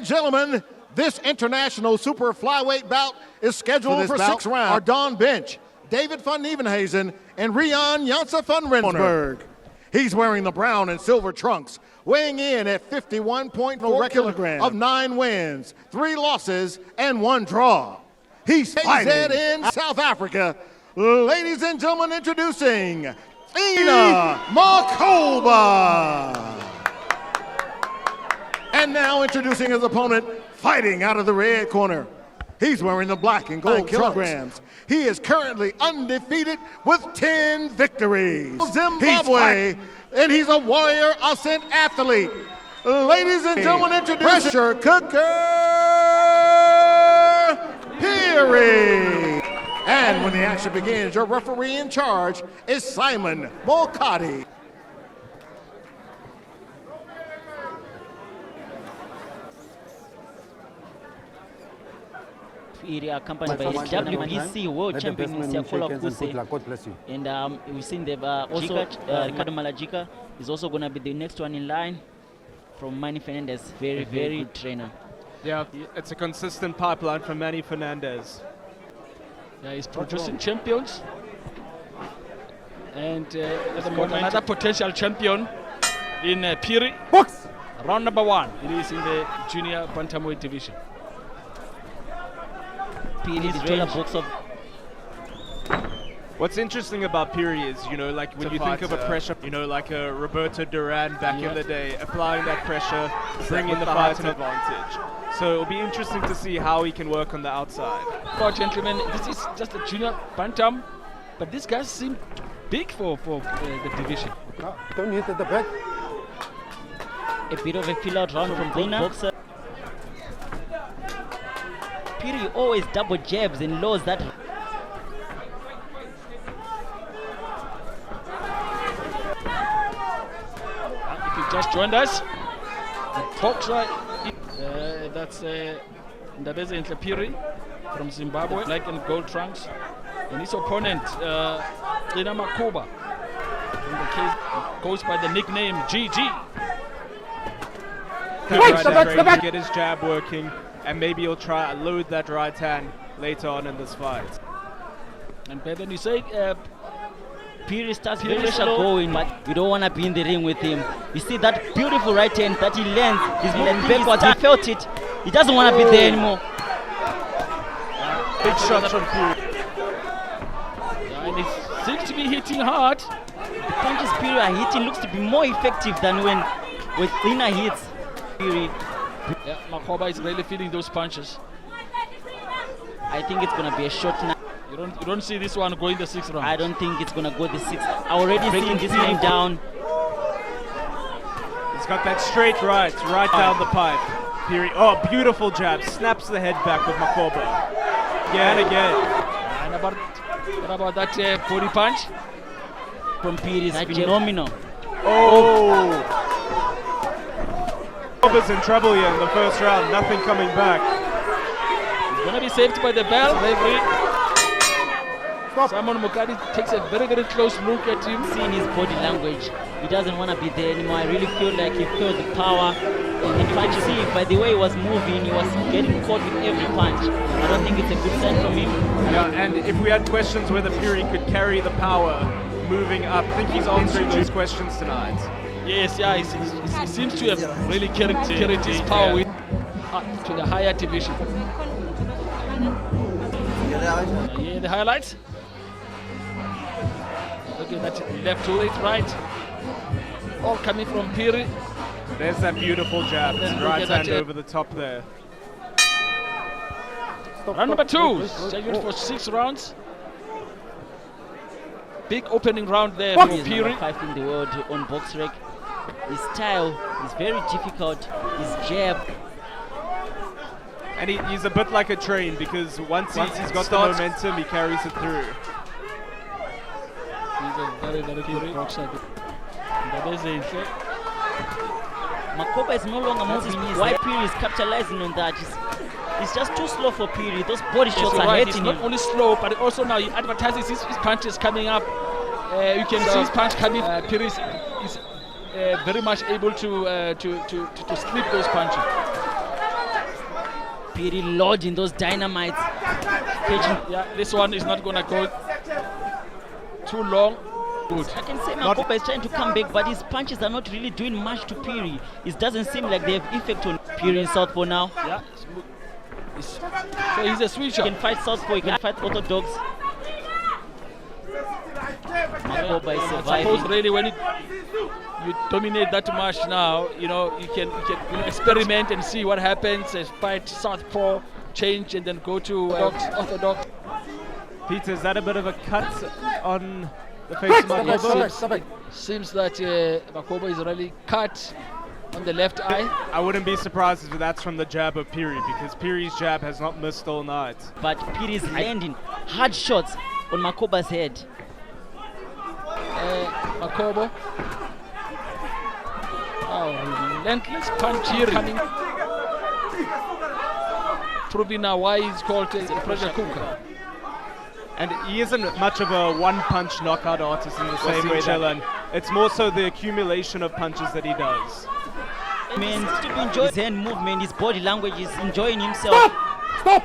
and gentlemen, this international super flyweight bout is scheduled for 6 rounds. Are Don Bench, David van Nieuwenhuizen, and Rian Janse van Rensburg. He's wearing the brown and silver trunks, weighing in at 51.4 kilograms of 9 wins, 3 losses, and 1 draw. He's fighting in South Africa. Ladies and gentlemen, introducing Makhoba. And now introducing his opponent, fighting out of the red corner. He's wearing the black and gold kilograms. He is currently undefeated with 10 victories. Zimbabwe, and he's a warrior ascent athlete. Ladies and gentlemen, introducing pressure cooker, Phiri. And when the action begins, your referee in charge is Simon Mulcahy. Phiri accompanied by his WBC World Champion Kuse. And we've seen also Ricardo Malajika is also going to be the next one in line from Manny Fernandez. Very good trainer. Yeah, it's a consistent pipeline from Manny Fernandez. Yeah, he's producing champions. And at the moment, another potential champion in Phiri. Box! Round number 1. It is in the junior bantamweight division. What's interesting about Phiri is, like when you think of a pressure, like a Roberto Duran back in the day, applying that pressure, bringing the fight an advantage. So it'll be interesting to see how he can work on the outside. Oh, gentlemen, this is just a junior bantam, but these guys seem big for the division. Don't hit at the back. A bit of a fill-out round from boxer. Phiri always double jabs and lows that. If you just joined us, the boxer, that's Ndabeze Phiri from Zimbabwe, black and gold trunks, and his opponent, Makhoba, from the case, goes by the nickname GG. Get his jab working, and maybe he'll try to load that right hand later on in this fight. And then you say Phiri starts very slow going, but you don't want to be in the ring with him. You see that beautiful right hand that he lands, he's moving backwards, he felt it. He doesn't want to be there anymore. Big shots from Phiri. And he seems to be hitting hard. The punches Phiri are hitting looks to be more effective than when with thinner hits. Phiri. Yeah, Makhoba is really feeling those punches. I think it's gonna be a short night. You don't see this one going the 6th round. I don't think it's gonna go the 6th. I already seen this man down. He's got that straight right down the pipe. Phiri, oh, beautiful jab, snaps the head back with Makhoba. Again. And what about that body punch? From Phiri is phenomenal. Oh! Makhoba's in trouble here in the first round, nothing coming back. He's going to be saved by the bell. Referee. Simon Mulcahy takes a very close look at him. Seeing his body language, he doesn't want to be there anymore. I really feel like he felt the power. And trying to see, by the way he was moving, he was getting caught with every punch. I don't think it's a good sign from him. Yeah, and if we had questions whether Phiri could carry the power moving up, I think he's answering those questions tonight. Yes, yeah, he seems to have really carried his power with, to the higher division. Yeah, the highlights. Okay, that's left to it, right. All coming from Phiri. There's that beautiful jab, right hand over the top there. Round number 2, scheduled for 6 rounds. Big opening round there for Phiri. 5 in the world on BoxRec. His style is very difficult. His jab. And he's a bit like a train because once he's got the momentum, he carries it through. He's a very good boxer. Makhoba is no longer moving. Why Phiri is capitalizing on that? He's just too slow for Phiri. Those body shots are hitting him. He's not only slow, but also now he advertises his punches coming up. You can see his punch coming. Phiri is very much able to slip those punches. Phiri lodging those dynamites. Yeah, this one is not gonna go too long. Good. I can say Makhoba is trying to come back, but his punches are not really doing much to Phiri. It doesn't seem like they have effect on Phiri in southpaw now. Yeah. So he's a switcher. He can fight southpaw, he can fight orthodox. Makhoba is surviving. I suppose really when you dominate that much now, you can experiment and see what happens. Fight southpaw, change, and then go to orthodox. Peter, is that a bit of a cut on the face of Makhoba? Seems that Makhoba is really cut on the left eye. I wouldn't be surprised if that's from the jab of Phiri, because Phiri's jab has not missed all night. But Phiri is landing hard shots on Makhoba's head. Makhoba. Oh, relentless punch here coming. Proving now why he's called a pressure cooker. And he isn't much of a one-punch knockout artist in the same way that it's more so the accumulation of punches that he does. Man, to enjoy his hand movement, his body language, is enjoying himself. Stop!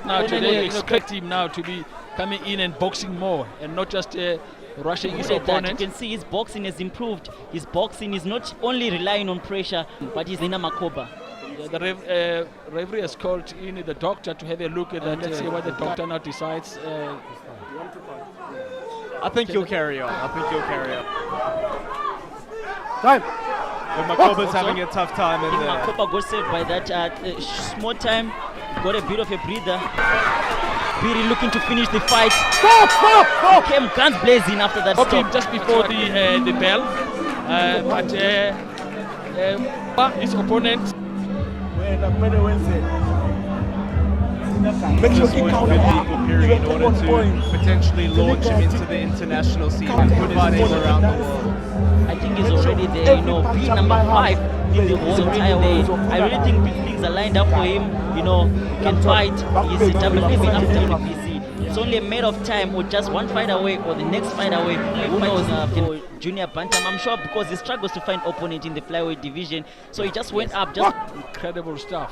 Now today, expect him now to be coming in and boxing more, and not just rushing his opponent. You can see his boxing has improved. His boxing is not only relying on pressure, but he's in a Makhoba. The referee has called in the doctor to have a look at that. Let's see what the doctor now decides. I think he'll carry on. Time. But Makhoba's having a tough time in there. Makhoba got saved by that small time. Got a bit of a breather. Phiri looking to finish the fight. Stop! He came guns blazing after that stop. Him just before the bell, but his opponent. Make sure you count Phiri in order to potentially launch him into the international scene and put his name around the world. I think he's already there, being number 5 in the whole entire way. I really think big things are lined up for him. He can fight. He's a WBC after WBC. It's only a matter of time, or just one fight away, or the next fight away. Who knows? Junior Bantam, I'm sure, because he struggles to find opponent in the flyweight division. So he just went up. Incredible stuff.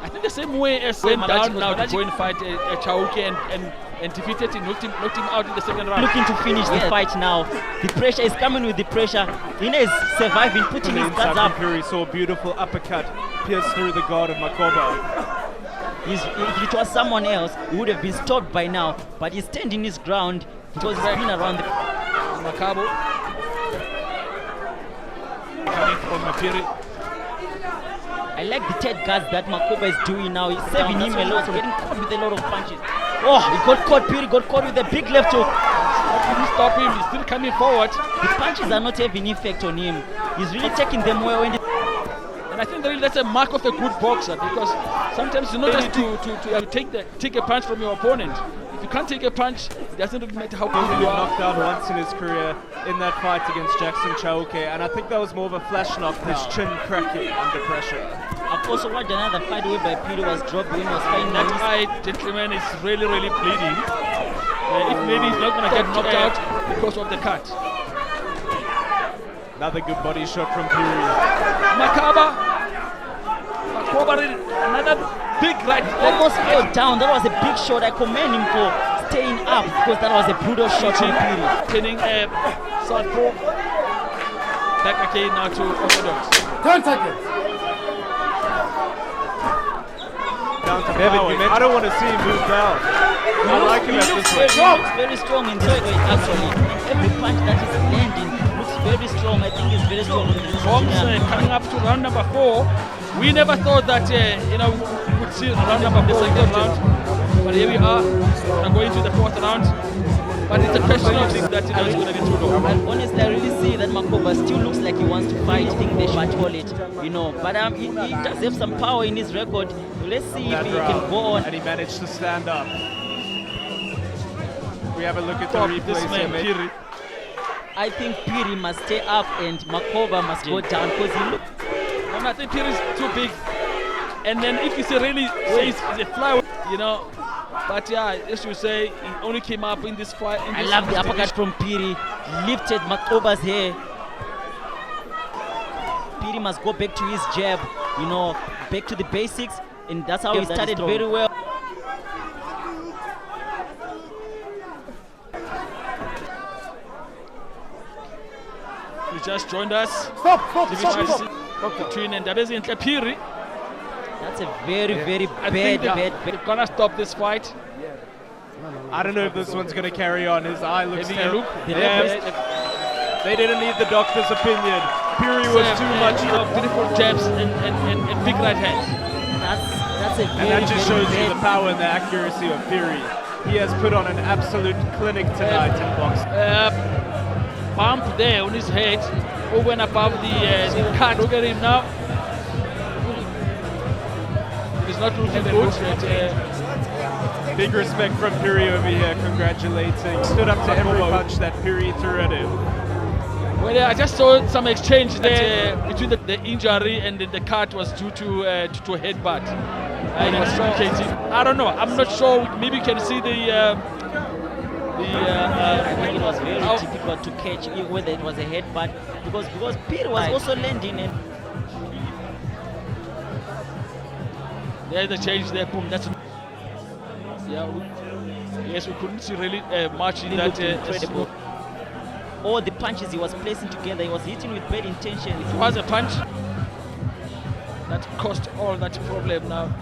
I think the same way as went down now to go and fight Chauke and defeated him, knocked him out in the second round. Looking to finish the fight now. The pressure is coming with the pressure. Ina is surviving, putting his guards up. Phiri saw a beautiful uppercut pierce through the guard of Makhoba. If it was someone else, he would have been stopped by now. But he's standing his ground because he's been around the Makhoba coming from Phiri. I like the third guards that Makhoba is doing now. He's saving him a lot, getting caught with a lot of punches. Oh, he got caught. Phiri got caught with a big left hook. How can you stop him? He's still coming forward. The punches are not having effect on him. He's really taking them well. And I think really that's a mark of a good boxer, because sometimes you know just to take a punch from your opponent. If you can't take a punch, it doesn't really matter how good you are. Knocked down once in his career in that fight against Jackson Chauke, and I think that was more of a flash knockdown. His chin cracking under pressure. I've also watched another fight whereby Phiri was dropped when he was fighting. That fight, gentlemen, is really, really bleeding. If maybe he's not going to get knocked out because of the cut. Another good body shot from Phiri. Makhoba, another big right. Almost fell down. That was a big shot. I commend him for staying up, because that was a brutal shot from Phiri. Turning southpaw. Back again now to orthodox. 10 seconds. Down to power. I don't want to see him move down. I like him at this point. He looks very strong in this way, actually. Every punch that is landing looks very strong. I think he's very strong. Coming up to round number 4. We never thought that we would see round number 4 in the round, but here we are. We're going to the 4th round. But it's a question of that it's going to be too long. And honestly, I really see that Makhoba still looks like he wants to fight. I think they should call it, But he does have some power in his record. Let's see if he can go on. And he managed to stand up. We have a look at the replay. Phiri. I think Phiri must stay up and Makhoba must go down, because he looks. And I think Phiri is too big. And then if you say really says he's a flyweight, But yeah, as you say, he only came up in this fight. I love the uppercut from Phiri. Lifted Makhoba's hair. Phiri must go back to his jab, back to the basics, and that's how he started very well. He just joined us. Stop. Between Ndabezi and Phiri. That's a very I think bad. they're gonna stop this fight. I don't know if this one's going to carry on. His eye looks Having a look. Yeah, they didn't need the doctor's opinion. Phiri was too much. Beautiful jabs and big right hands. That's a And that just shows you the power and the accuracy of Phiri. He has put on an absolute clinic tonight in boxing. Bump there on his head, over and above the cut. Look at him now. He's not looking good. Big respect from Phiri over here, congratulating. Stood up to every punch that Phiri threw at him. Well, I just saw some exchange there between the injury and the cut was due to a headbutt. And it was suffocating. I don't know. I'm not sure. Maybe you can see I think it was very difficult to catch whether it was a headbutt because Phiri was also landing and there's a change there. Boom. That's yes, we couldn't see really much in that. Incredible. All the punches he was placing together, he was hitting with bad intention. It was a punch that caused all that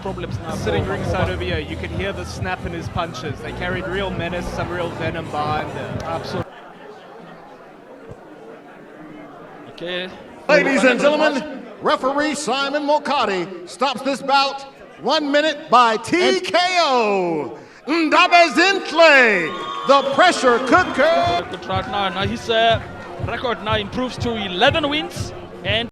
problems now. Sitting ringside over here, you can hear the snap in his punches. They carried real menace, some real venom behind them. Absolutely. Okay. Ladies and gentlemen, referee Simon Mokadi stops this bout 1 minute by TKO. Ndabezinhle, the pressure cooker. Good round now. Now his record now improves to 11 wins and